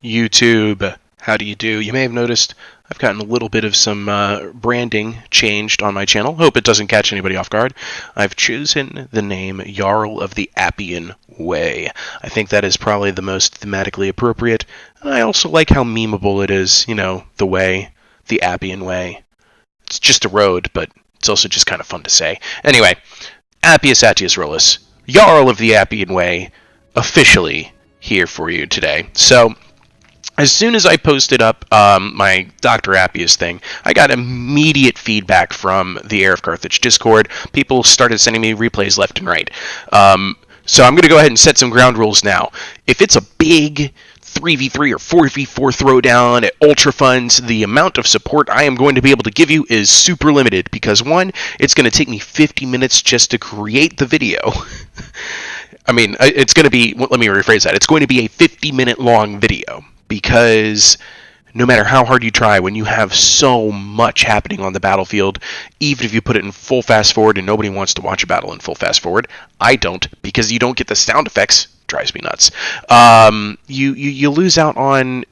YouTube, how do you do? You may have noticed I've gotten a little bit of some branding changed on my channel. Hope it doesn't catch anybody off guard. I've chosen the name Jarl of the Appian Way. I think that is probably the most thematically appropriate. And I also like how memeable it is, you know, the way, the Appian Way. It's just a road, but it's also just kind of fun to say. Anyway, Appius Attius Rolus, Jarl of the Appian Way, officially here for you today. So, as soon as I posted up my Dr. Appius thing, I got immediate feedback from the Heir of Carthage Discord. People started sending me replays left and right. So I'm going to go ahead and set some ground rules now. If it's a big 3v3 or 4v4 throwdown at Ultra Funds, the amount of support I am going to be able to give you is super limited because, one, it's going to take me 50 minutes just to create the video. I mean, it's going to be, let me rephrase that, it's going to be a 50-minute long video. Because no matter how hard you try, when you have so much happening on the battlefield, even if you put it in full fast forward and nobody wants to watch a battle in full fast forward, I don't, because you don't get the sound effects. Drives me nuts. You lose out on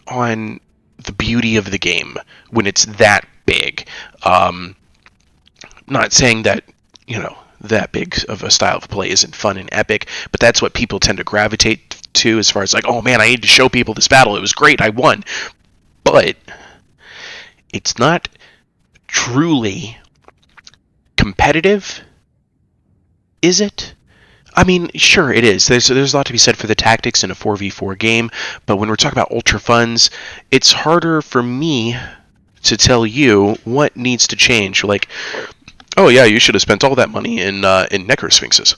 the beauty of the game when it's that big. Not saying that, you know, that big of a style of play isn't fun and epic, but that's what people tend to gravitate to as far as like, oh man, I need to show people this battle. It was great. I won. But it's not truly competitive, is it? I mean, sure it is. There's a lot to be said for the tactics in a 4v4 game, but when we're talking about Ultra Funds, it's harder for me to tell you what needs to change. Like, oh yeah, you should have spent all that money in Necrosphinxes.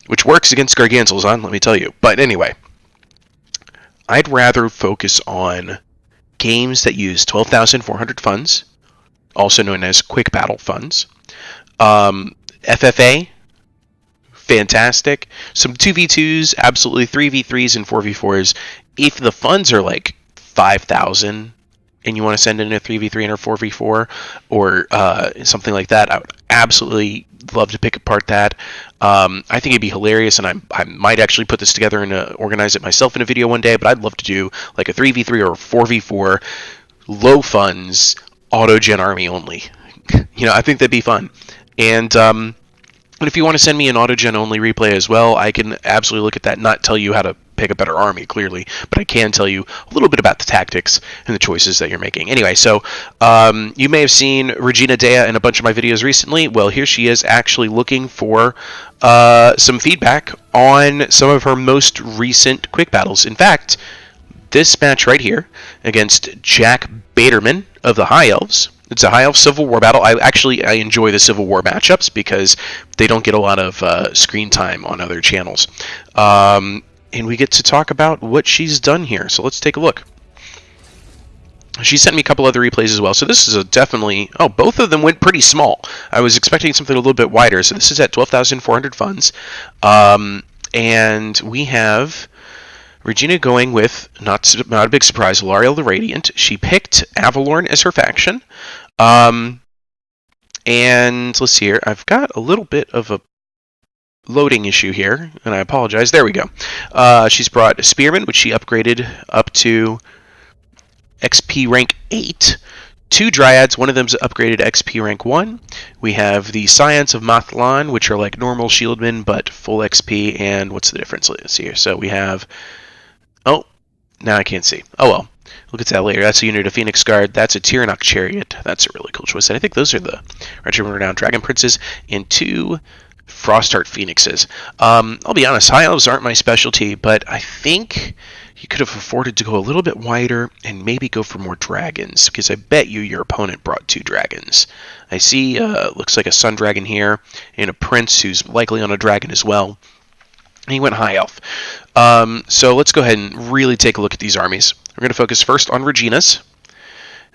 Which works against Gargantuls, let me tell you. But anyway, I'd rather focus on games that use 12,400 funds, also known as quick battle funds. FFA, fantastic. Some 2v2s, absolutely 3v3s and 4v4s. If the funds are like 5,000 and you want to send in a 3v3 and a 4v4 or something like that, I would absolutely love to pick apart that. I think it'd be hilarious, and I might actually put this together and organize it myself in a video one day, but I'd love to do like a 3v3 or a 4v4 low funds auto-gen army only. You know, I think that'd be fun. And if you want to send me an auto-gen only replay as well, I can absolutely look at that, not tell you how to pick a better army, clearly, but I can tell you a little bit about the tactics and the choices that you're making. Anyway, so you may have seen Regina Dea in a bunch of my videos recently. Well, here she is actually looking for some feedback on some of her most recent quick battles. In fact, this match right here against Jack Baderman of the High Elves. It's a High Elf Civil War battle. I enjoy the Civil War matchups because they don't get a lot of screen time on other channels. And we get to talk about what she's done here. So let's take a look. She sent me a couple other replays as well. So this is a definitely... Oh, both of them went pretty small. I was expecting something a little bit wider. So this is at 12,400 funds. And we have Regina going with, not a big surprise, Lariel the Radiant. She picked Avalorn as her faction. And let's see here. I've got a little bit of a loading issue here, and I apologize. There we go. She's brought a Spearman, which she upgraded up to XP rank 8. 2 Dryads, one of them's upgraded XP rank 1. We have the Scions of Mathlan, which are like normal Shieldmen, but full XP, and what's the difference? Let's see here. So we have... Oh, now I can't see. Oh well. Look at that later. That's a unit of Phoenix Guard. That's a Tyrannok Chariot. That's a really cool choice. And I think those are the Regiment Renowned Dragon Princes, and 2 Frostheart Phoenixes. I'll be honest, High Elves aren't my specialty, but I think you could have afforded to go a little bit wider and maybe go for more dragons, because I bet you your opponent brought 2 dragons. I see, looks like a Sun Dragon here, and a Prince who's likely on a dragon as well. And he went High Elf. So let's go ahead and really take a look at these armies. We're going to focus first on Regina's.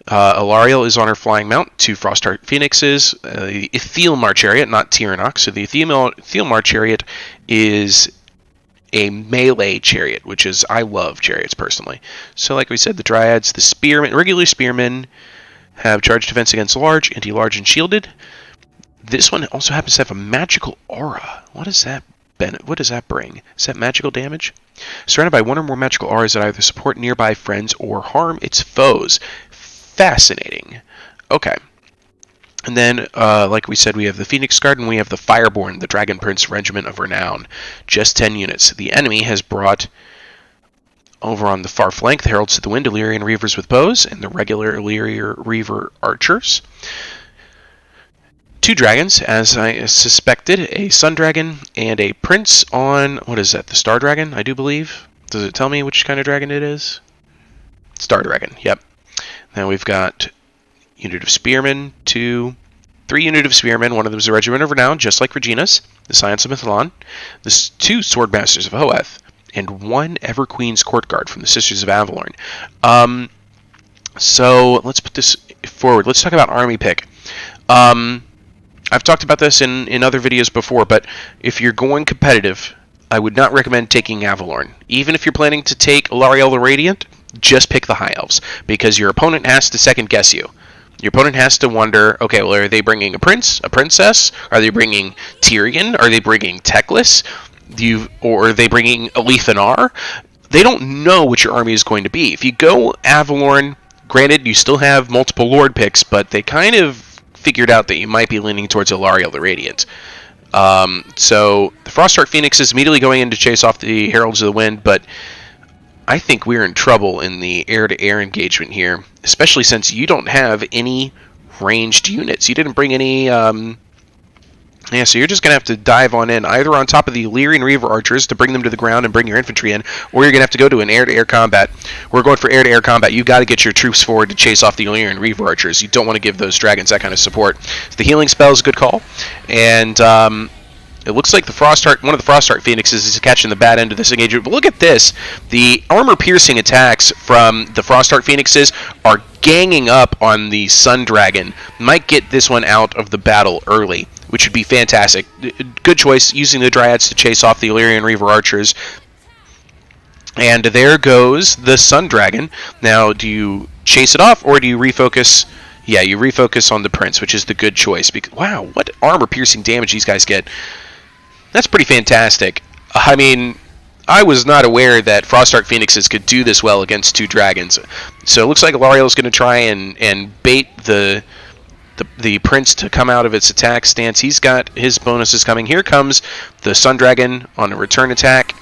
Alariel is on her flying mount, 2 Frostheart Phoenixes, the Ethelmar Chariot, not Tyrannok. So the Ethelmar Chariot is a melee chariot, which is, I love chariots personally. So like we said, the Dryads, the Spearmen, regular Spearmen have charge defense against large, anti-large, and shielded. This one also happens to have a magical aura. What does that What does that bring? Is that magical damage? Surrounded by one or more magical auras that either support nearby friends or harm its foes. Fascinating. Okay. And then, like we said, we have the Phoenix Guard and we have the Fireborn, the Dragon Prince Regiment of Renown. Just 10 units. The enemy has brought over on the far flank the Heralds of the Wind, Illyrian Reavers with bows, and the regular Illyrian Reaver archers. 2 dragons, as I suspected, a Sun Dragon and a Prince on, what is that, the Star Dragon, I do believe? Does it tell me which kind of dragon it is? Star Dragon, yep. Now we've got unit of Spearmen, 3 unit of Spearmen, one of them is a Regiment of Renown, just like Regina's, the Scions of Mithalon, the 2 Swordmasters of Hoeth, and 1 Everqueen's Court Guard from the Sisters of Avalorn. So let's put this forward. Let's talk about army pick. I've talked about this in other videos before, but if you're going competitive, I would not recommend taking Avalorn. Even if you're planning to take Alarielle the Radiant, just pick the High Elves, because your opponent has to second guess you. Your opponent has to wonder, okay, well, are they bringing a prince, a princess? Are they bringing Tyrion? Are they bringing Teclis? Or are they bringing Alethanar? They don't know what your army is going to be. If you go Avalorn, granted, you still have multiple Lord picks, but they kind of figured out that you might be leaning towards Alarielle the Radiant. So the Frostdark Phoenix is immediately going in to chase off the Heralds of the Wind, but I think we're in trouble in the air-to-air engagement here, especially since you don't have any ranged units. You didn't bring any... Yeah, so you're just going to have to dive on in, either on top of the Illyrian Reaver archers to bring them to the ground and bring your infantry in, or you're going to have to go to an air-to-air combat. We're going for air-to-air combat. You've got to get your troops forward to chase off the Illyrian Reaver archers. You don't want to give those dragons that kind of support. So the healing spell is a good call, and it looks like one of the Frostdark Phoenixes is catching the bad end of this engagement. But look at this. The armor-piercing attacks from the Frostdark Phoenixes are ganging up on the Sun Dragon. Might get this one out of the battle early, which would be fantastic. Good choice, using the Dryads to chase off the Illyrian Reaver archers. And there goes the Sun Dragon. Now, do you chase it off, or do you refocus? Yeah, you refocus on the Prince, which is the good choice. Because, wow, what armor-piercing damage these guys get. That's pretty fantastic. I mean, I was not aware that Frostdark Phoenixes could do this well against 2 dragons. So it looks like Alarielle is going to try and bait the Prince to come out of its attack stance. He's got his bonuses coming. Here comes the Sun Dragon on a return attack.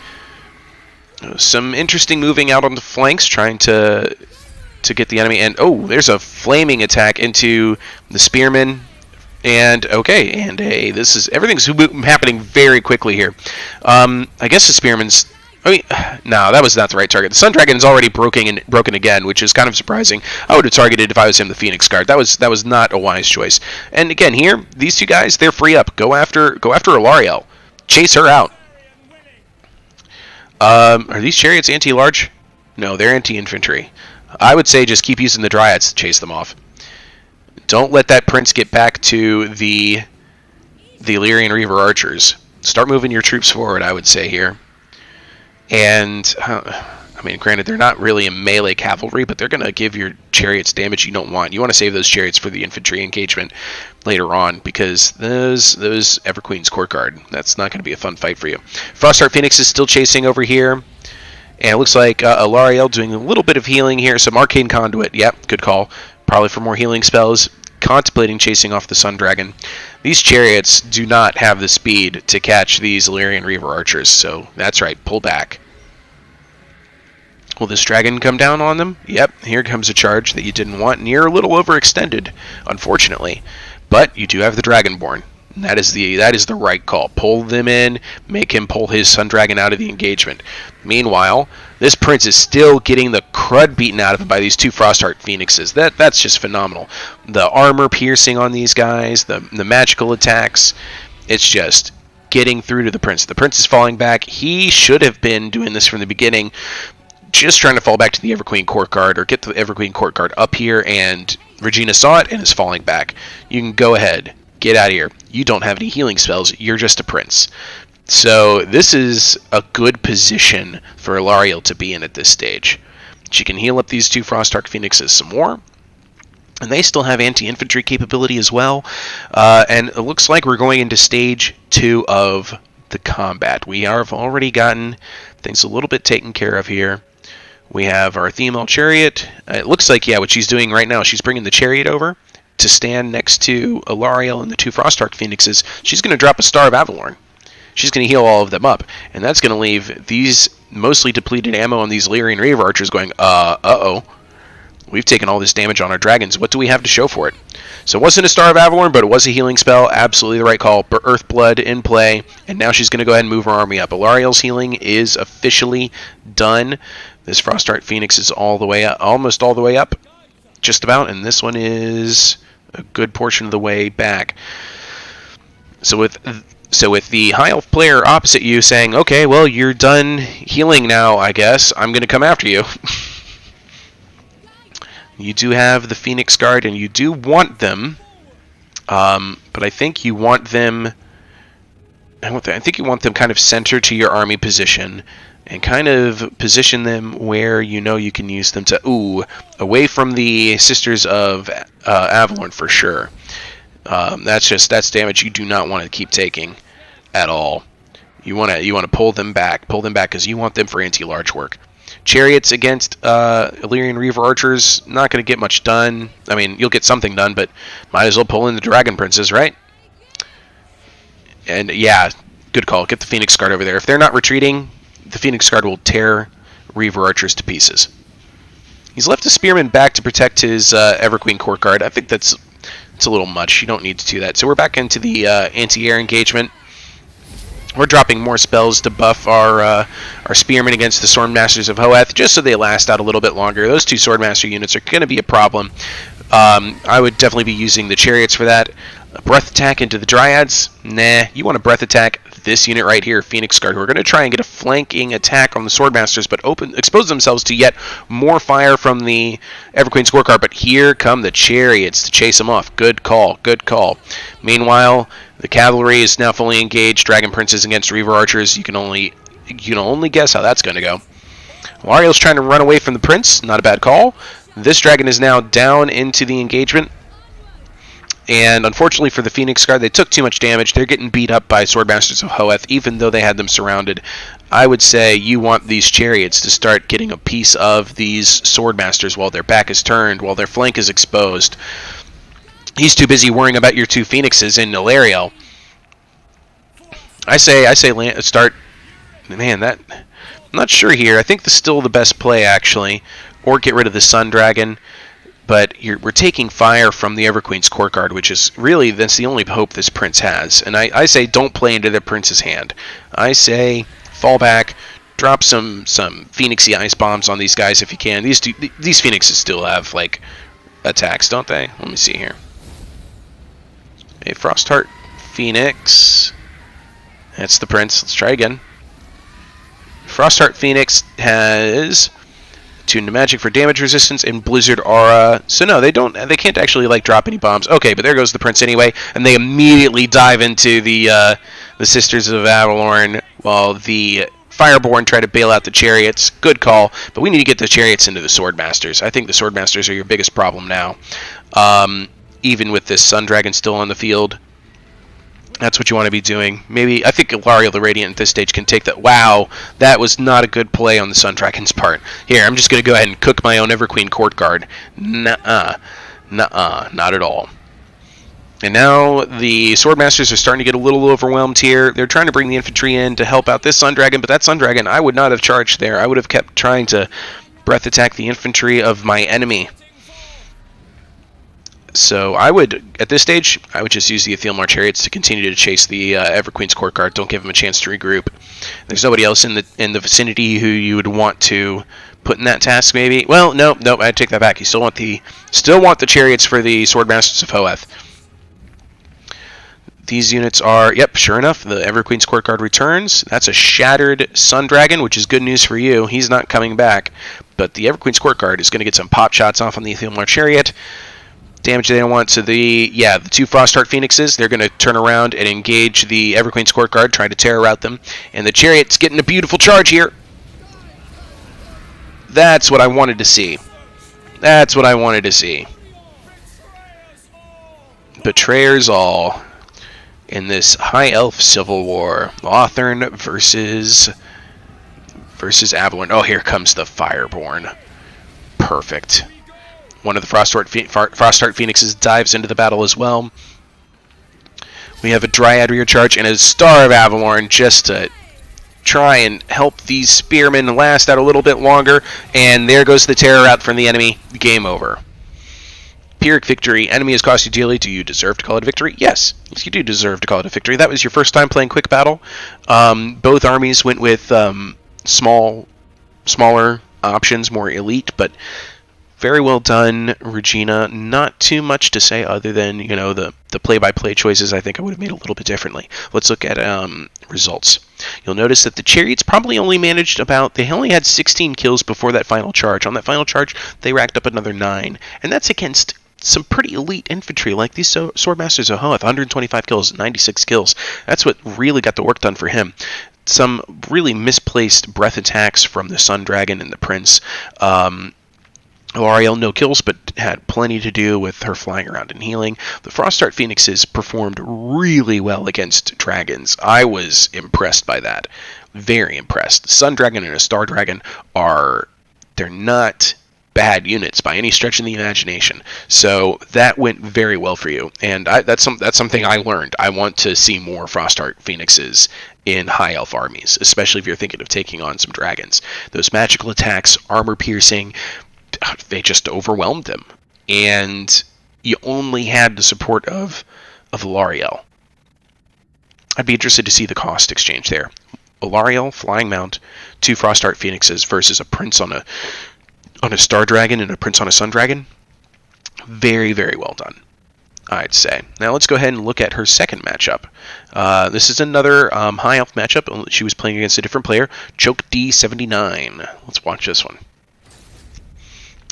Some interesting moving out on the flanks, trying to get the enemy. And, oh, there's a flaming attack into the Spearmen. And, okay, and everything's happening very quickly here. I guess the Spearmen's... no, that was not the right target. The Sun Dragon is already broken again, which is kind of surprising. I would have targeted, if I was him, the Phoenix Guard. That was not a wise choice. And again, here, these 2 guys, they're free up. Go after Alarielle. Chase her out. Are these chariots anti-large? No, they're anti-infantry. I would say just keep using the Dryads to chase them off. Don't let that Prince get back to the Illyrian Reaver archers. Start moving your troops forward, I would say here. And, I mean, granted, they're not really a melee cavalry, but they're going to give your chariots damage you don't want. You want to save those chariots for the infantry engagement later on, because those Everqueen's Court Guard, that's not going to be a fun fight for you. Frostdark Phoenix is still chasing over here. And it looks like Alarielle doing a little bit of healing here. Some Arcane Conduit. Yep, good call. Probably for more healing spells. Contemplating chasing off the Sun Dragon. These chariots do not have the speed to catch these Illyrian Reaver archers, so that's right, pull back. Will this dragon come down on them? Yep, here comes a charge that you didn't want, and you're a little overextended, unfortunately. But you do have the Dragonborn. That is the right call. Pull them in, make him pull his Sun Dragon out of the engagement. Meanwhile, this Prince is still getting the crud beaten out of him by these 2 Frostdark Phoenixes. That's just phenomenal. The armor piercing on these guys, the magical attacks, it's just getting through to the Prince. The Prince is falling back. He should have been doing this from the beginning, just trying to fall back to the Everqueen Court Guard, or get the Everqueen Court Guard up here, and Regina saw it and is falling back. You can go ahead. Get out of here. You don't have any healing spells. You're just a Prince. So this is a good position for Alarielle to be in at this stage. She can heal up these 2 Frostdark Phoenixes some more. And they still have anti-infantry capability as well. And it looks like we're going into stage 2 of the combat. We have already gotten things a little bit taken care of here. We have our female chariot. It looks like, yeah, what she's doing right now, she's bringing the chariot over to stand next to Alariel and the 2 Frostheart Phoenixes. She's going to drop a Star of Avalorn. She's going to heal all of them up, and that's going to leave these mostly depleted ammo on these Lyrian Reaver Archers going, uh-oh. We've taken all this damage on our dragons. What do we have to show for it? So it wasn't a Star of Avalorn, but it was a healing spell. Absolutely the right call. Earthblood in play, and now she's going to go ahead and move her army up. Alariel's healing is officially done. This Frostheart Phoenix is all the way up, almost all the way up, just about, and this one is a good portion of the way back. So with the High Elf player opposite you saying, okay, well, you're done healing now, I guess. I'm going to come after you. You do have the Phoenix Guard, and you do want them, but I think you want them... I think you want them kind of centered to your army position, and kind of position them where you know you can use them to... away from the Sisters of Avalorn for sure. That's damage you do not want to keep taking at all. You want to pull them back because you want them for anti-large work. Chariots against Illyrian Reaver Archers, not going to get much done. I mean, you'll get something done, but might as well pull in the Dragon Princes, right? And yeah, good call. Get the Phoenix Guard over there. If they're not retreating, the Phoenix Guard will tear Reaver Archers to pieces. He's left a Spearman back to protect his Everqueen Court Guard. I think it's a little much. You don't need to do that. So we're back into the anti-air engagement. We're dropping more spells to buff our Spearmen against the Swordmasters of Hoeth, just so they last out a little bit longer. Those 2 Swordmaster units are going to be a problem. I would definitely be using the Chariots for that. A breath attack into the Dryads? Nah, you want to breath attack this unit right here, Phoenix Guard, who are going to try and get a flanking attack on the Swordmasters, but expose themselves to yet more fire from the Everqueen Scorecard. But here come the Chariots to chase them off. Good call, good call. Meanwhile, the cavalry is now fully engaged. Dragon Princes against Reaver Archers. You can only guess how that's going to go. Lariel's trying to run away from the Prince. Not a bad call. This dragon is now down into the engagement. And unfortunately for the Phoenix Guard, they took too much damage. They're getting beat up by Swordmasters of Hoeth, even though they had them surrounded. I would say you want these Chariots to start getting a piece of these Swordmasters while their back is turned, while their flank is exposed. He's too busy worrying about your 2 Phoenixes in Ilariel. I say start... Man, I'm not sure here. I think this is still the best play, actually. Or get rid of the Sun Dragon. But we're taking fire from the Everqueen's Court Guard, which is really, that's the only hope this Prince has. And I say don't play into the Prince's hand. I say fall back, drop some Phoenixy Ice Bombs on these guys if you can. These Phoenixes still have, like, attacks, don't they? Let me see here. A Frostheart Phoenix. That's the Prince. Let's try again. Frostheart Phoenix has Tune to Magic for damage resistance and Blizzard Aura. So no, they can't actually like drop any bombs. Okay, but there goes the Prince anyway, and they immediately dive into the Sisters of Avalorn while the Fireborn try to bail out the Chariots. Good call, but we need to get the Chariots into the Swordmasters. I think the Swordmasters are your biggest problem now. Even with this Sun Dragon still on the field. That's what you want to be doing. Maybe, I think Ilariel the Radiant at this stage can take that. Wow, that was not a good play on the Sun Dragon's part. Here, I'm just going to go ahead and cook my own Everqueen Court Guard. Nuh-uh. Nuh-uh. Not at all. And now the Swordmasters are starting to get a little overwhelmed here. They're trying to bring the infantry in to help out this Sun Dragon, but that Sun Dragon, I would not have charged there. I would have kept trying to breath attack the infantry of my enemy. So I would, at this stage, I would just use the Aethelmar Chariots to continue to chase the Everqueen's Court Guard. Don't give them a chance to regroup. There's nobody else in the vicinity who you would want to put in that task, maybe. Well, nope, I'd take that back. You still want the Chariots for the Swordmasters of Hoeth. These units are, yep, sure enough, the Everqueen's Court Guard returns. That's a shattered Sun Dragon, which is good news for you. He's not coming back, but the Everqueen's Court Guard is going to get some pop shots off on the Aethelmar Chariot. Damage they don't want to the 2 Frostheart Phoenixes. They're going to turn around and engage the Everqueen's Court Guard, trying to terror rout them. And the Chariot's getting a beautiful charge here. That's what I wanted to see. That's what I wanted to see. Betrayers all. in this High Elf Civil War. Lothern versus Avalorn. Oh, here comes the Fireborn. Perfect. One of the Frostheart Phoenixes dives into the battle as well. We have a Dryad rear charge and a Star of Avalorn just to try and help these spearmen last out a little bit longer. And there goes the terror out from the enemy. Game over. Pyrrhic victory. Enemy has cost you dearly. Do you deserve to call it a victory? Yes. Yes, you do deserve to call it a victory. That was your first time playing quick battle. Both armies went with smaller options, more elite, but very well done, Regina. Not too much to say other than, you know, the play-by-play choices I think I would have made a little bit differently. Let's look at results. You'll notice that the Chariots probably only managed they only had 16 kills before that final charge. On that final charge, they racked up another 9. And that's against some pretty elite infantry, like these Swordmasters of Hoeth, 125 kills, 96 kills. That's what really got the work done for him. Some really misplaced breath attacks from the Sun Dragon and the Prince. L'Ariel, no kills, but had plenty to do with her flying around and healing. The Frostheart Phoenixes performed really well against dragons. I was impressed by that. Very impressed. Sun Dragon and a Star Dragon they're not bad units by any stretch of the imagination. So that went very well for you. And that's something I learned. I want to see more Frostheart Phoenixes in High Elf armies, especially if you're thinking of taking on some dragons. Those magical attacks, armor piercing, they just overwhelmed them, and you only had the support of L'Ariel. I'd be interested to see the cost exchange there. L'Ariel, Flying Mount, 2 Frostheart Phoenixes versus a Prince on a Star Dragon and a Prince on a Sun Dragon. Very, very well done, I'd say. Now let's go ahead and look at her second matchup. This is another High Elf matchup. She was playing against a different player, Choke D79. Let's watch this one.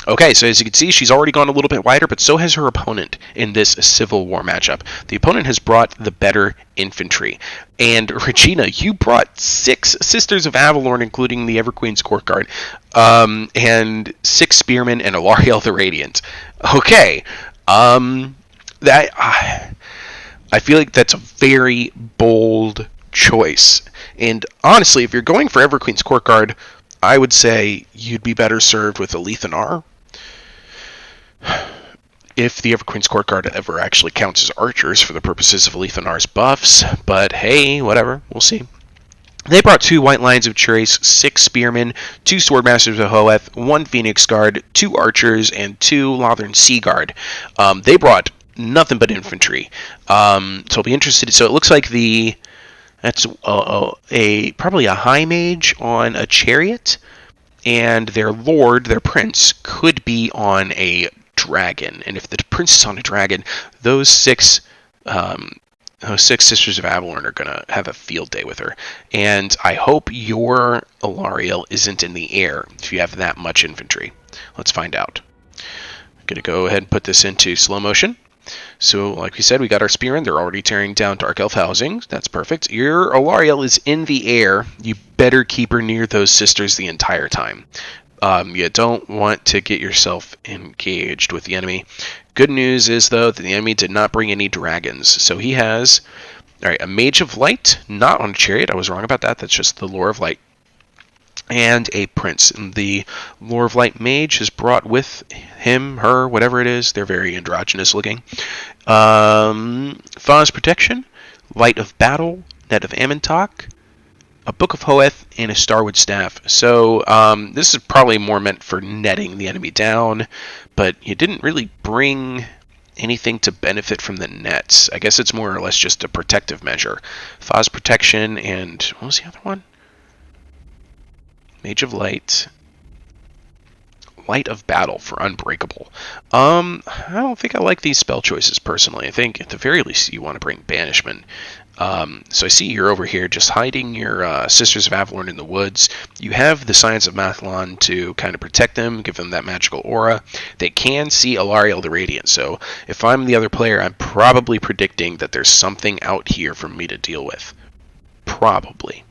Okay, so as you can see, she's already gone a little bit wider, but so has her opponent in this Civil War matchup. The opponent has brought the better infantry. And Regina, you brought 6 Sisters of Avalorn, including the Everqueen's Court Guard, and 6 Spearmen and a L'Ariel the Radiant. Okay, I feel like that's a very bold choice. And honestly, if you're going for Everqueen's Court Guard, I would say you'd be better served with a Lethanar. If the Everqueen's Court Guard ever actually counts as archers for the purposes of Lethanar's buffs, but hey, whatever, we'll see. They brought 2 White Lions of Trace, 6 Spearmen, 2 Swordmasters of Hoeth, 1 Phoenix Guard, 2 Archers, and 2 Lothern Sea Guard. They brought nothing but infantry. So I'll be interested. So it looks like that's probably a High Mage on a Chariot, and their Lord, their Prince, could be on a Dragon. And if the Prince is on a Dragon, those 6 Sisters of Avalorn are going to have a field day with her. And I hope your L'Ariel isn't in the air if you have that much infantry. Let's find out. I'm going to go ahead and put this into slow motion. So, like we said, we got our Spearmen. They're already tearing down Dark Elf housing. That's perfect. Your L'Ariel is in the air. You better keep her near those sisters the entire time. You don't want to get yourself engaged with the enemy. Good news is, though, that the enemy did not bring any dragons. So he has a Mage of Light, not on a Chariot. I was wrong about that. That's just the Lore of Light. And a Prince. And the Lore of Light Mage has brought with him, her, whatever it is. They're very androgynous looking. Fa's Protection, Light of Battle, Net of Amentok, a Book of Hoeth, and a Starwood Staff. So this is probably more meant for netting the enemy down, but you didn't really bring anything to benefit from the nets. I guess it's more or less just a protective measure. Fa's Protection and what was the other one? Mage of Light. Light of Battle for Unbreakable. I don't think I like these spell choices personally. I think at the very least you want to bring Banishment. So I see you're over here just hiding your Sisters of Avalorn in the woods. You have the Science of Mathlon to kind of protect them, give them that magical aura. They can see L'Ariel the Radiant, so if I'm the other player, I'm probably predicting that there's something out here for me to deal with. Probably.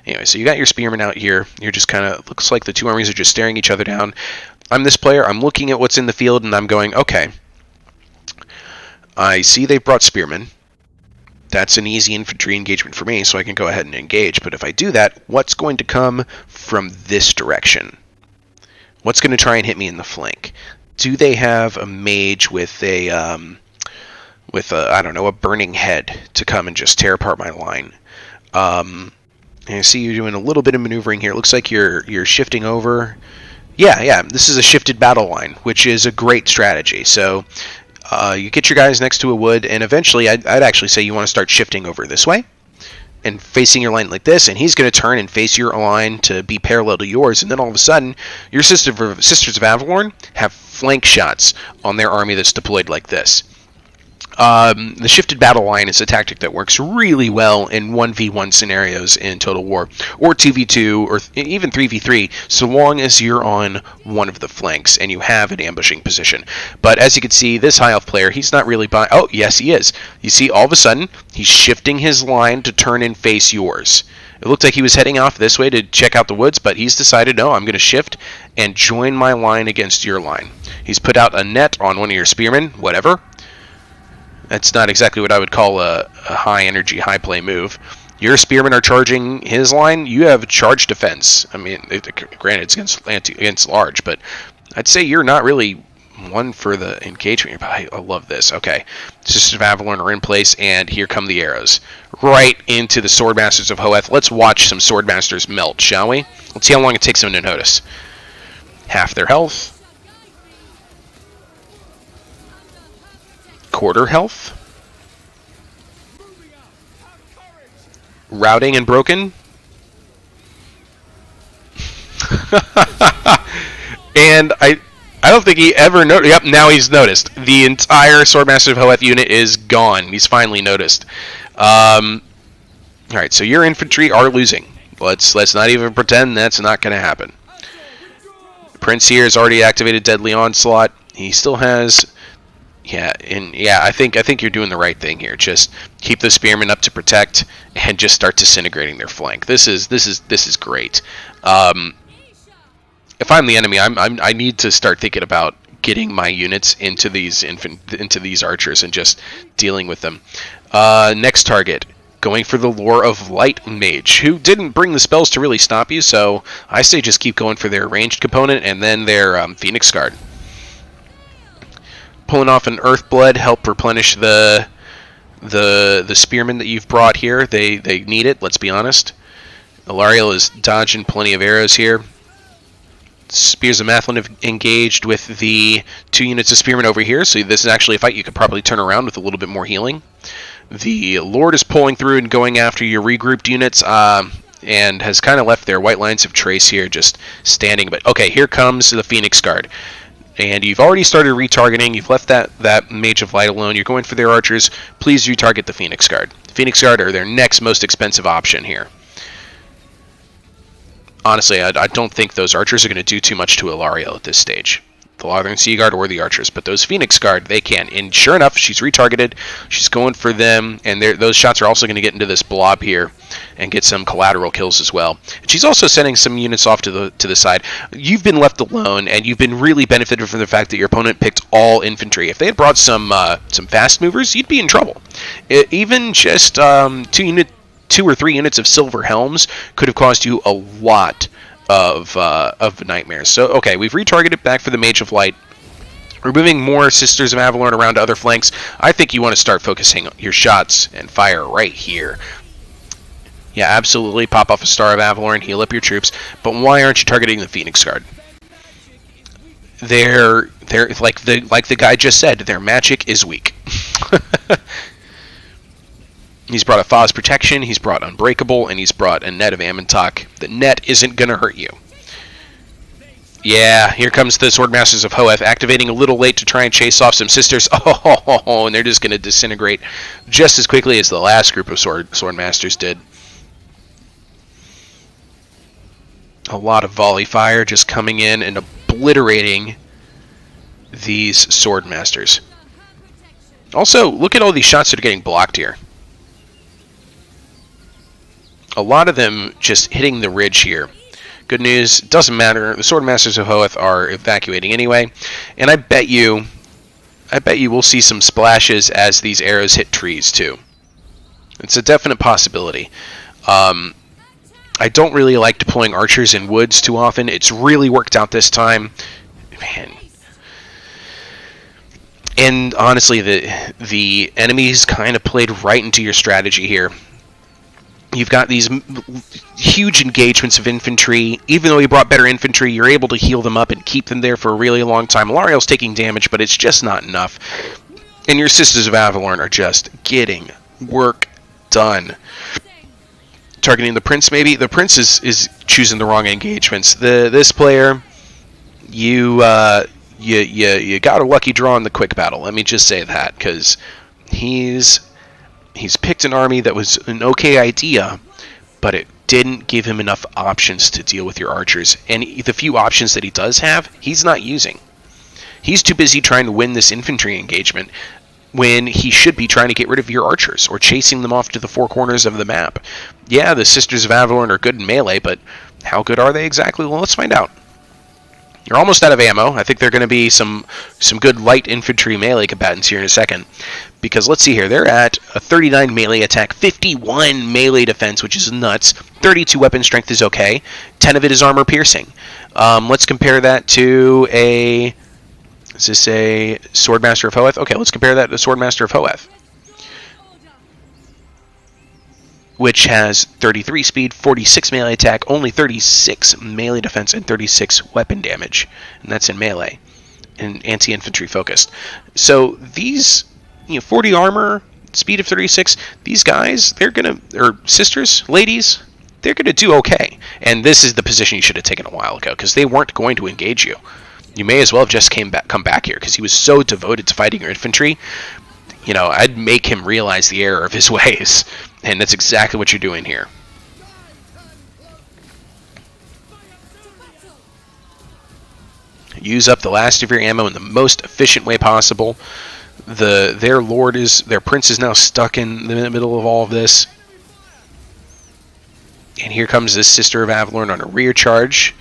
Anyway, so you got your Spearmen out here. You're just kind of, looks like the 2 armies are just staring each other down. I'm this player, I'm looking at what's in the field, and I'm going, okay, I see they've brought Spearmen. That's an easy infantry engagement for me, so I can go ahead and engage. But if I do that, what's going to come from this direction? What's going to try and hit me in the flank? Do they have a mage with a I don't know, a burning head to come and just tear apart my line? And I see you're doing a little bit of maneuvering here. It looks like you're shifting over. Yeah, this is a shifted battle line, which is a great strategy. So you get your guys next to a wood, and eventually I'd actually say you want to start shifting over this way and facing your line like this, and he's going to turn and face your line to be parallel to yours, and then all of a sudden your Sisters of Avalorn have flank shots on their army that's deployed like this. The shifted battle line is a tactic that works really well in 1v1 scenarios in Total War, or 2v2, or even 3v3, so long as you're on one of the flanks and you have an ambushing position. But as you can see, this high elf player, he's not really buying... Oh, yes, he is. You see, all of a sudden, he's shifting his line to turn and face yours. It looked like he was heading off this way to check out the woods, but he's decided, no, I'm going to shift and join my line against your line. He's put out a net on one of your spearmen, whatever. That's not exactly what I would call a high energy, high play move. Your spearmen are charging his line. You have charge defense. I mean, granted, it's against large, but I'd say you're not really one for the engagement. I love this. Okay, Sisters of Avalorn are in place, and here come the arrows. Right into the Swordmasters of Hoeth. Let's watch some Swordmasters melt, shall we? Let's see how long it takes them to notice. Half their health. Quarter health. Routing and broken. And I don't think he ever noticed. Yep, now he's noticed. The entire Swordmaster of Hoeth unit is gone. He's finally noticed. Alright, so your infantry are losing. Let's not even pretend that's not going to happen. Prince here has already activated Deadly Onslaught. He still has... I think you're doing the right thing here. Just keep the spearmen up to protect, and just start disintegrating their flank. This is great. If I'm the enemy, I need to start thinking about getting my units into these archers and just dealing with them. Next target, going for the Lore of Light Mage, who didn't bring the spells to really stop you. So I say just keep going for their ranged component and then their Phoenix Guard. Pulling off an Earthblood, help replenish the spearmen that you've brought here. They need it, let's be honest. Alariel is dodging plenty of arrows here. Spears of Mathlin have engaged with the 2 units of spearmen over here, so this is actually a fight you could probably turn around with a little bit more healing. The Lord is pulling through and going after your regrouped units, and has kind of left their white lines of trace here just standing. But okay, here comes the Phoenix Guard. And you've already started retargeting. You've left that Mage of Light alone. You're going for their archers. Please retarget the Phoenix Guard. The Phoenix Guard are their next most expensive option here. Honestly, I don't think those archers are going to do too much to Alariel at this stage. The Northern Sea Guard or the archers. But those Phoenix Guard, they can. And sure enough, she's retargeted. She's going for them. And those shots are also going to get into this blob here and get some collateral kills as well. And she's also sending some units off to the side. You've been left alone, and you've been really benefited from the fact that your opponent picked all infantry. If they had brought some fast movers, you'd be in trouble. Even just 2 or 3 units of Silver Helms could have caused you a lot of nightmares. So, okay, we've retargeted back for the Mage of Light. We're moving more Sisters of Avalorn around to other flanks. I think you want to start focusing your shots and fire right here. Yeah, absolutely. Pop off a Star of Avalorn, heal up your troops. But why aren't you targeting the Phoenix Guard? They're like the guy just said, their magic is weak. He's brought a Foz Protection, he's brought Unbreakable, and he's brought a Net of Amontok. The net isn't going to hurt you. Yeah, here comes the Swordmasters of Hoeth, activating a little late to try and chase off some sisters. Oh, and they're just going to disintegrate just as quickly as the last group of Swordmasters did. A lot of volley fire just coming in and obliterating these Swordmasters. Also, look at all these shots that are getting blocked here. A lot of them just hitting the ridge here. Good news, doesn't matter. The Swordmasters of Hoeth are evacuating anyway, and I bet you will see some splashes as these arrows hit trees too. It's a definite possibility. I don't really like deploying archers in woods too often. It's really worked out this time. Man. And honestly, the enemies kind of played right into your strategy here. You've got these huge engagements of infantry. Even though you brought better infantry, you're able to heal them up and keep them there for a really long time. Alariel's taking damage, but it's just not enough. And your Sisters of Avalorn are just getting work done. Targeting the Prince, maybe? The Prince is choosing the wrong engagements. This player, you got a lucky draw in the quick battle. Let me just say that, because he's picked an army that was an okay idea, but it didn't give him enough options to deal with your archers. And the few options that he does have, he's not using. He's too busy trying to win this infantry engagement when he should be trying to get rid of your archers or chasing them off to the four corners of the map. Yeah, the Sisters of Avalorn are good in melee, but how good are they exactly? Well, let's find out. You're almost out of ammo. I think there are going to be some good light infantry melee combatants here in a second. Because let's see here. They're at a 39 melee attack, 51 melee defense, which is nuts. 32 weapon strength is okay. 10 of it is armor piercing. Let's compare that to a... Is this a Swordmaster of Hoeth? Okay, let's compare that to Swordmaster of Hoeth, which has 33 speed, 46 melee attack, only 36 melee defense, and 36 weapon damage. And that's in melee, and anti-infantry focused. So these, 40 armor, speed of 36, these guys, they're going to, or sisters, ladies, they're going to do okay. And this is the position you should have taken a while ago, because they weren't going to engage you. You may as well have just come back here, because he was so devoted to fighting your infantry. I'd make him realize the error of his ways. And that's exactly what you're doing here. Use up the last of your ammo in the most efficient way possible. Their prince is now stuck in the middle of all of this. And here comes this Sister of Avalorn on a rear charge.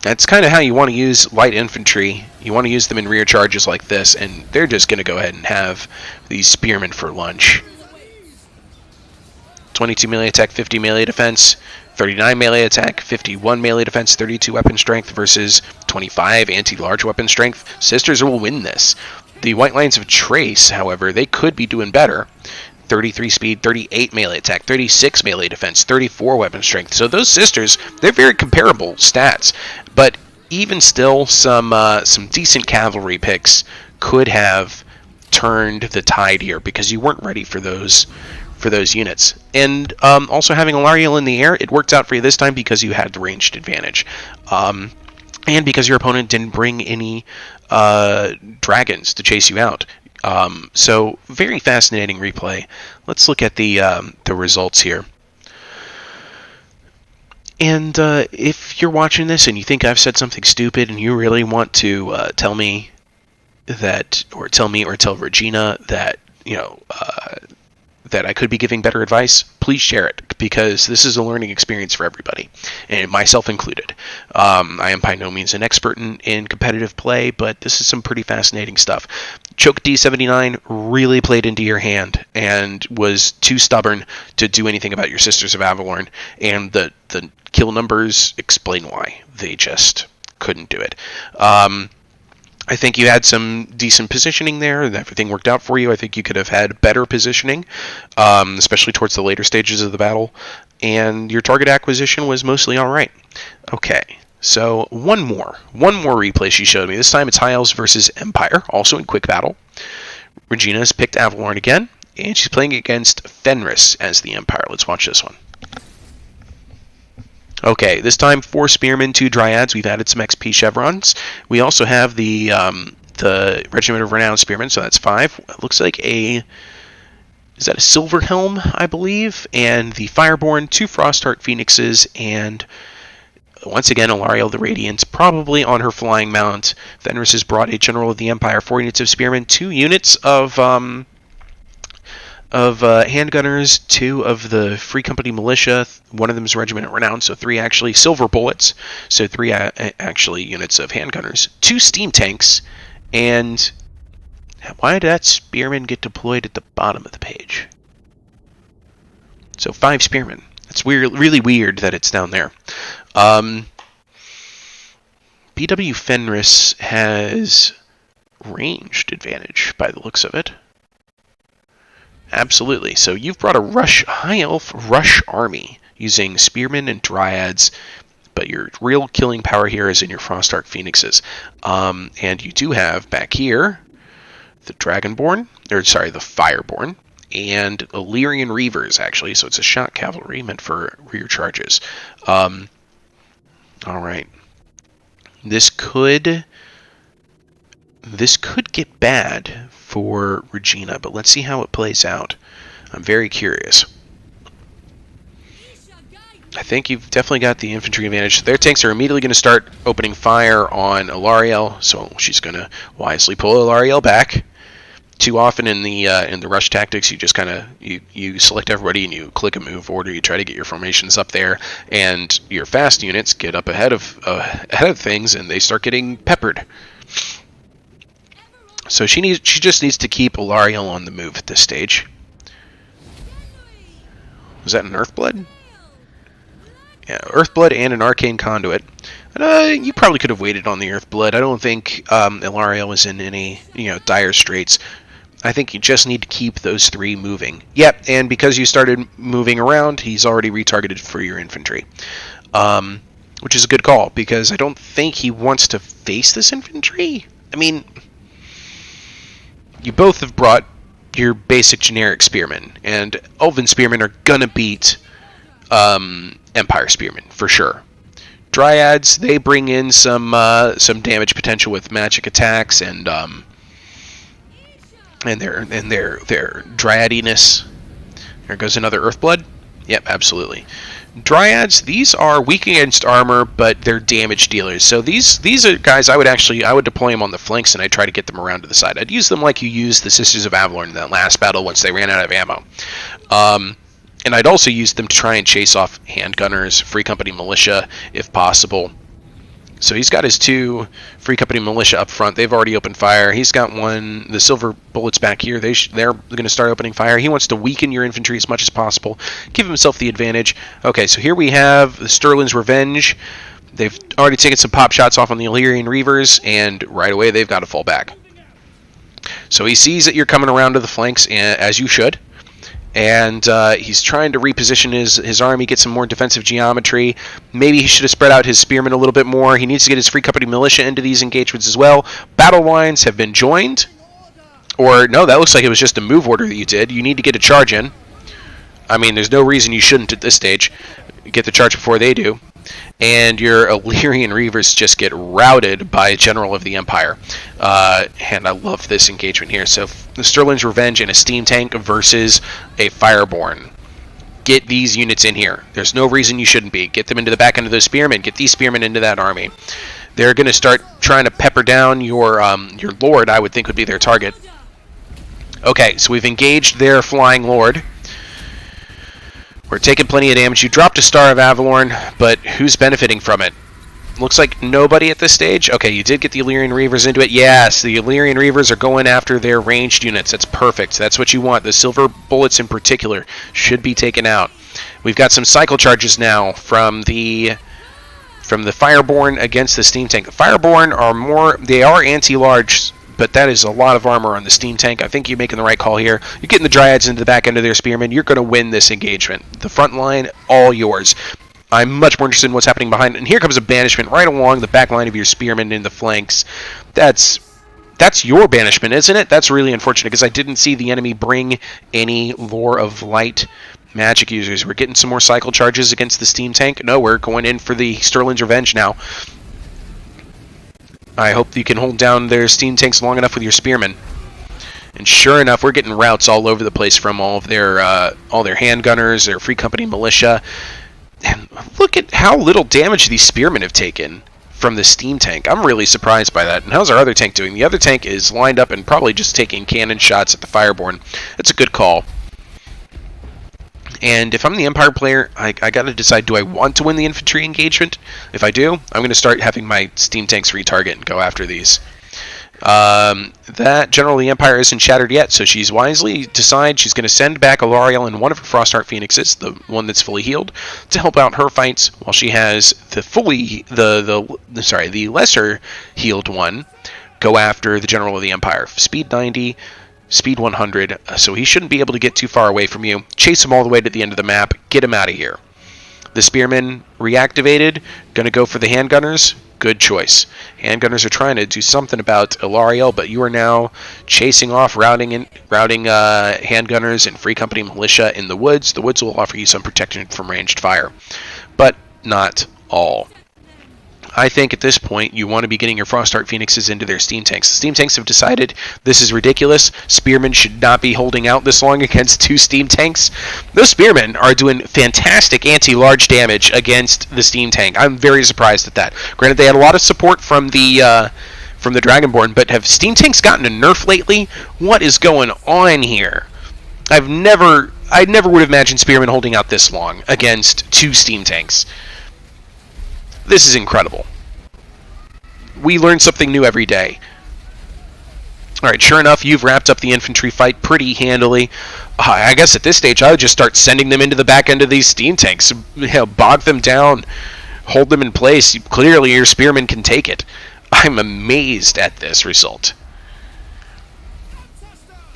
That's kind of how you want to use light infantry. You want to use them in rear charges like this, and they're just going to go ahead and have these spearmen for lunch. 22 melee attack, 50 melee defense, 39 melee attack, 51 melee defense, 32 weapon strength versus 25 anti-large weapon strength. Sisters will win this. The White Lions of Trace, however, they could be doing better. 33 speed, 38 melee attack, 36 melee defense, 34 weapon strength. So those sisters, they're very comparable stats. But even still, some decent cavalry picks could have turned the tide here, because you weren't ready for those units. And also having Alariel in the air, it worked out for you this time because you had the ranged advantage. And because your opponent didn't bring any dragons to chase you out. So very fascinating replay. Let's look at the results here. And if you're watching this and you think I've said something stupid and you really want to tell me that, or tell Regina that that I could be giving better advice, please share it, because this is a learning experience for everybody, and myself included. I am by no means an expert in competitive play, but this is some pretty fascinating stuff. Choke D79 really played into your hand and was too stubborn to do anything about your Sisters of Avalorn, and the kill numbers explain why. They just couldn't do it. I think you had some decent positioning there, and everything worked out for you. I think you could have had better positioning, especially towards the later stages of the battle, and your target acquisition was mostly all right. Okay, so one more replay she showed me. This time it's High Elves versus Empire, also in quick battle. Regina's picked Avalorn again, and she's playing against Fenris as the Empire. Let's watch this one. Okay, this time 4 Spearmen, 2 Dryads. We've added some XP chevrons. We also have the Regiment of Renowned Spearmen, so that's 5. It looks like is that a Silver Helm, I believe? And the Fireborn, 2 Frostheart Phoenixes, and once again, Alariel the Radiant, probably on her flying mount. Fenris has brought a General of the Empire, 4 units of Spearmen, 2 units of handgunners, 2 of the Free Company Militia, 1 of them is Regiment of Renown, so 3 actually Silver Bullets, so 3 actually units of handgunners, 2 steam tanks, and Why did that spearman get deployed at the bottom of the page? So 5 spearmen. It's weird, really weird that it's down there. BW Fenris has ranged advantage by the looks of it. Absolutely. So you've brought a high elf rush army using spearmen and dryads, but your real killing power here is in your Frostark Phoenixes. And you do have back here the Dragonborn, the Fireborn, and Illyrian Reavers, actually. So it's a shock cavalry meant for rear charges. All right. This could get bad for Regina, but let's see how it plays out. I'm very curious. I think you've definitely got the infantry advantage. Their tanks are immediately going to start opening fire on Ilariel, so she's going to wisely pull Ilariel back. Too often in the rush tactics, you just kind of you select everybody and you click a move order. You try to get your formations up there, and your fast units get up ahead of things, and they start getting peppered. So she just needs to keep Ilariel on the move at this stage. Was that an Earthblood? Yeah, Earthblood and an Arcane Conduit. You probably could have waited on the Earthblood. I don't think Ilariel was in any dire straits. I think you just need to keep those 3 moving. Yep, and because you started moving around, he's already retargeted for your infantry. Which is a good call, because I don't think he wants to face this infantry. I mean, you both have brought your basic generic spearmen, and Elven spearmen are gonna beat Empire spearmen for sure. Dryads, they bring in some damage potential with magic attacks and their dryadiness. There goes another Earthblood. Yep, absolutely. Dryads, these are weak against armor, but they're damage dealers. So these are guys I would deploy them on the flanks, and I'd try to get them around to the side. I'd use them like you used the Sisters of Avalorn in that last battle once they ran out of ammo. And I'd also use them to try and chase off handgunners, Free Company Militia, if possible. So he's got his 2 Free Company Militia up front. They've already opened fire. He's got the Silver Bullets back here. They're going to start opening fire. He wants to weaken your infantry as much as possible, give himself the advantage. Okay, so here we have the Sterling's Revenge. They've already taken some pop shots off on the Illyrian Reavers, and right away they've got to fall back. So he sees that you're coming around to the flanks, as you should. And he's trying to reposition his army, get some more defensive geometry. Maybe he should have spread out his spearmen a little bit more. He needs to get his Free Company Militia into these engagements as well. Battle lines have been joined. Or, no, that looks like it was just a move order that you did. You need to get a charge in. I mean, there's no reason you shouldn't at this stage. Get the charge before they do. And your Illyrian Reavers just get routed by a General of the Empire. And I love this engagement here. So the Sterling's Revenge and a Steam Tank versus a Fireborn. Get these units in here. There's no reason you shouldn't be. Get them into the back end of those spearmen. Get these spearmen into that army. They're going to start trying to pepper down your Lord, I would think would be their target. Okay, so we've engaged their Flying Lord. We're taking plenty of damage. You dropped a Star of Avalorn, but who's benefiting from it? Looks like nobody at this stage. Okay, you did get the Illyrian Reavers into it. Yes, the Illyrian Reavers are going after their ranged units. That's perfect. That's what you want. The Silver Bullets in particular should be taken out. We've got some cycle charges now from the Fireborn against the Steam Tank. The Fireborn are anti-large, but that is a lot of armor on the Steam Tank. I think you're making the right call here. You're getting the Dryads into the back end of their spearmen. You're going to win this engagement. The front line, all yours. I'm much more interested in what's happening behind it. And here comes a banishment right along the back line of your spearmen in the flanks. That's your banishment, isn't it? That's really unfortunate, because I didn't see the enemy bring any Lore of Light magic users. We're getting some more cycle charges against the Steam Tank. No, we're going in for the Sterling's Revenge now. I hope you can hold down their Steam Tanks long enough with your spearmen. And sure enough, we're getting routes all over the place from all their handgunners, their Free Company Militia. And look at how little damage these spearmen have taken from the Steam Tank. I'm really surprised by that. And how's our other tank doing? The other tank is lined up and probably just taking cannon shots at the Fireborn. That's a good call. And if I'm the Empire player, I got to decide, do I want to win the infantry engagement? If I do, I'm going to start having my Steam Tanks retarget and go after these. That General of the Empire isn't shattered yet, so she's wisely decided she's going to send back Alariel and one of her Frostheart Phoenixes, the one that's fully healed, to help out her fights, while she has the lesser healed one go after the General of the Empire. Speed 90, speed 100, so he shouldn't be able to get too far away from you. Chase him all the way to the end of the map, get him out of here. The Spearmen reactivated, gonna go for the Handgunners. Good choice. Handgunners are trying to do something about Alariel, but you are now chasing off, routing handgunners and Free Company militia in the woods. The woods will offer you some protection from ranged fire, but not all. I think at this point you want to be getting your Frostheart Phoenixes into their steam tanks. The steam tanks have decided this is ridiculous. Spearmen should not be holding out this long against 2 steam tanks. Those spearmen are doing fantastic anti-large damage against the steam tank. I'm very surprised at that. Granted, they had a lot of support from the Dragonborn, but have steam tanks gotten a nerf lately? What is going on here? I never would have imagined spearmen holding out this long against 2 steam tanks. This is incredible. We learn something new every day. Alright, sure enough, you've wrapped up the infantry fight pretty handily. I guess at this stage I would just start sending them into the back end of these steam tanks. Bog them down, hold them in place. Clearly your spearmen can take it. I'm amazed at this result.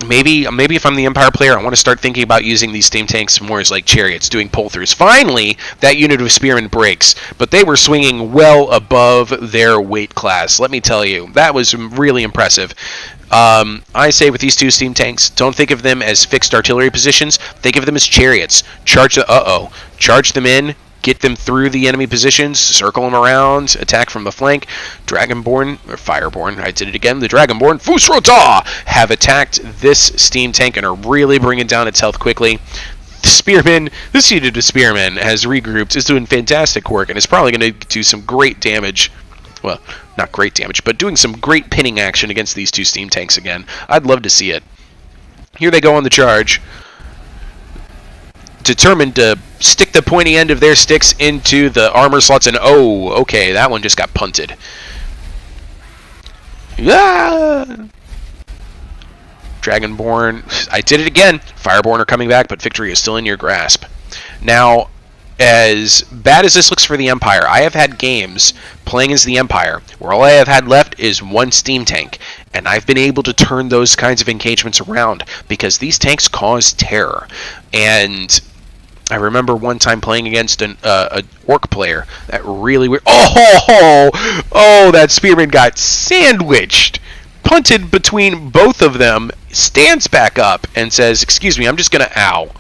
Maybe if I'm the Empire player, I want to start thinking about using these steam tanks more as like chariots, doing pull-throughs. Finally, that unit of spearmen breaks, but they were swinging well above their weight class. Let me tell you, that was really impressive. I say with these 2 steam tanks, don't think of them as fixed artillery positions. Think of them as chariots. Charge them in. Get them through the enemy positions, circle them around, attack from the flank. Dragonborn, or Fireborn, I did it again, the Dragonborn, Fusrota, have attacked this steam tank and are really bringing down its health quickly. This unit of Spearmen has regrouped, is doing fantastic work, and is probably going to do some great damage. Well, not great damage, but doing some great pinning action against these 2 steam tanks again. I'd love to see it. Here they go on the charge. Determined to stick the pointy end of their sticks into the armor slots, and oh, okay, that one just got punted. Yeah! Dragonborn, I did it again. Fireborn are coming back, but victory is still in your grasp. Now, as bad as this looks for the Empire, I have had games playing as the Empire where all I have had left is 1 steam tank, and I've been able to turn those kinds of engagements around because these tanks cause terror. And I remember one time playing against an orc player that really weird. Oh, that spearman got sandwiched, punted between both of them, stands back up and says, "Excuse me, I'm just gonna ow."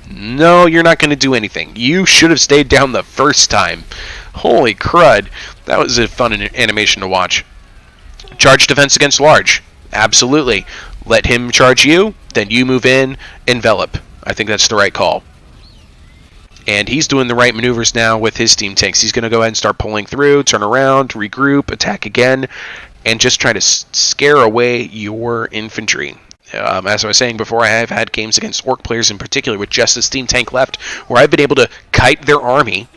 No, you're not gonna do anything. You should have stayed down the first time. Holy crud, that was a fun animation to watch. Charge defense against large, absolutely. Let him charge you, then you move in, envelop. I think that's the right call. And he's doing the right maneuvers now with his steam tanks. He's going to go ahead and start pulling through, turn around, regroup, attack again, and just try to scare away your infantry. As I was saying before, I have had games against orc players in particular with just a steam tank left, where I've been able to kite their army,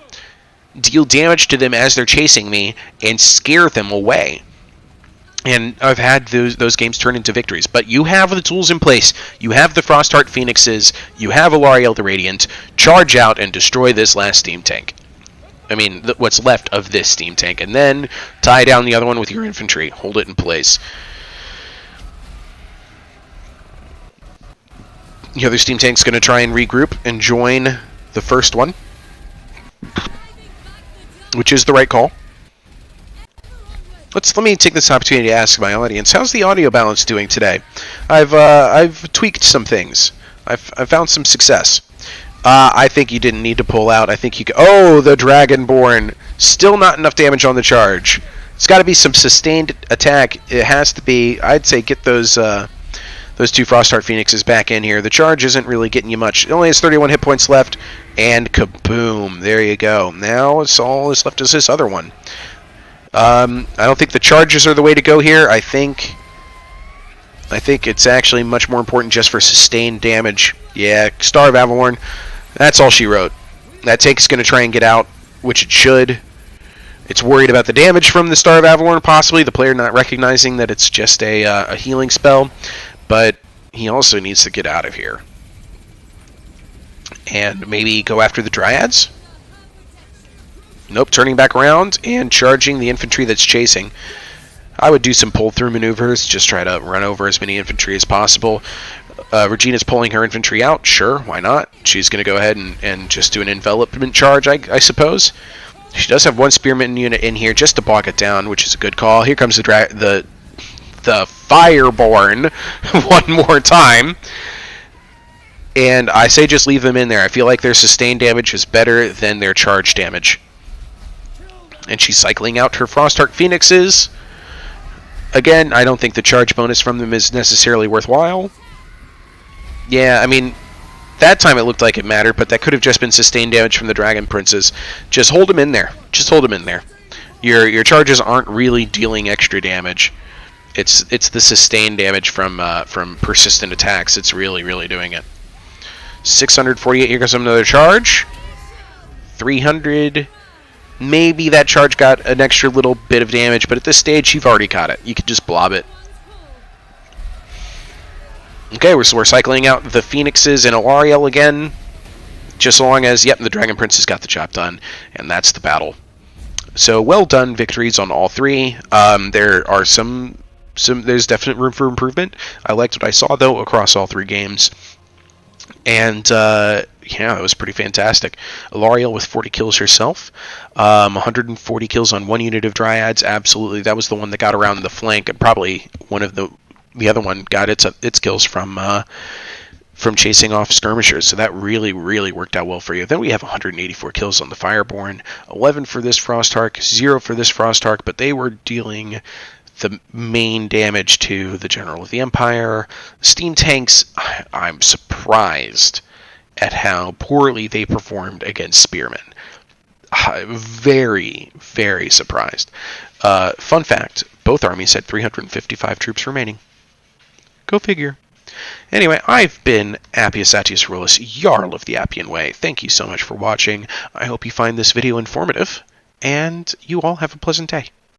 deal damage to them as they're chasing me, and scare them away. And I've had those games turn into victories. But you have the tools in place. You have the Frostheart Phoenixes. You have Alariel the Radiant. Charge out and destroy this last steam tank. I mean, what's left of this steam tank. And then tie down the other one with your infantry. Hold it in place. The other steam tank's going to try and regroup and join the first one, which is the right call. Let me take this opportunity to ask my audience, how's the audio balance doing today? I've tweaked some things. I've found some success. I think you didn't need to pull out. I think you could. Oh, the Dragonborn. Still not enough damage on the charge. It's got to be some sustained attack. It has to be. I'd say get those 2 Frostheart Phoenixes back in here. The charge isn't really getting you much. It only has 31 hit points left, and kaboom! There you go. Now it's all that's left is this other one. I don't think the charges are the way to go here. I think it's actually much more important just for sustained damage. Yeah, Star of Avalorn. That's all she wrote. That tank's going to try and get out, which it should. It's worried about the damage from the Star of Avalorn, possibly, the player not recognizing that it's just a healing spell, but he also needs to get out of here. And maybe go after the Dryads? Nope, turning back around and charging the infantry that's chasing. I would do some pull-through maneuvers, just try to run over as many infantry as possible. Regina's pulling her infantry out, sure, why not? She's going to go ahead and just do an envelopment charge, I suppose. She does have one spearman unit in here just to bog it down, which is a good call. Here comes the Fireborn one more time. And I say just leave them in there. I feel like their sustained damage is better than their charge damage. And she's cycling out her Frostheart Phoenixes. Again, I don't think the charge bonus from them is necessarily worthwhile. Yeah, I mean, that time it looked like it mattered, but that could have just been sustained damage from the Dragon Princes. Just hold them in there. Just hold them in there. Your charges aren't really dealing extra damage. It's the sustained damage from persistent attacks. It's really doing it. 648. Here comes another charge. 300. Maybe that charge got an extra little bit of damage, but at this stage you've already got it. You can just blob it. Okay, we're cycling out the Phoenixes and Alariel again. Just so long as, yep, the Dragon Prince has got the job done, and that's the battle. So, well done victories on all three. There are there's definite room for improvement. I liked what I saw, though, across all three games. And, yeah, it was pretty fantastic. Alariel with 40 kills herself. 140 kills on one unit of Dryads. Absolutely, that was the one that got around the flank, and probably one of the other one got its kills from chasing off skirmishers, so that really worked out well for you. Then we have 184 kills on the Fireborn, 11 for this Frostheart, 0 for this Frostheart, but they were dealing the main damage to the General of the Empire. Steam Tanks, I'm surprised at how poorly they performed against Spearmen. Very surprised. Fun fact, both armies had 355 troops remaining. Go figure. Anyway, I've been Appius Jarl of the Appian Way. Thank you so much for watching. I hope you find this video informative, and you all have a pleasant day.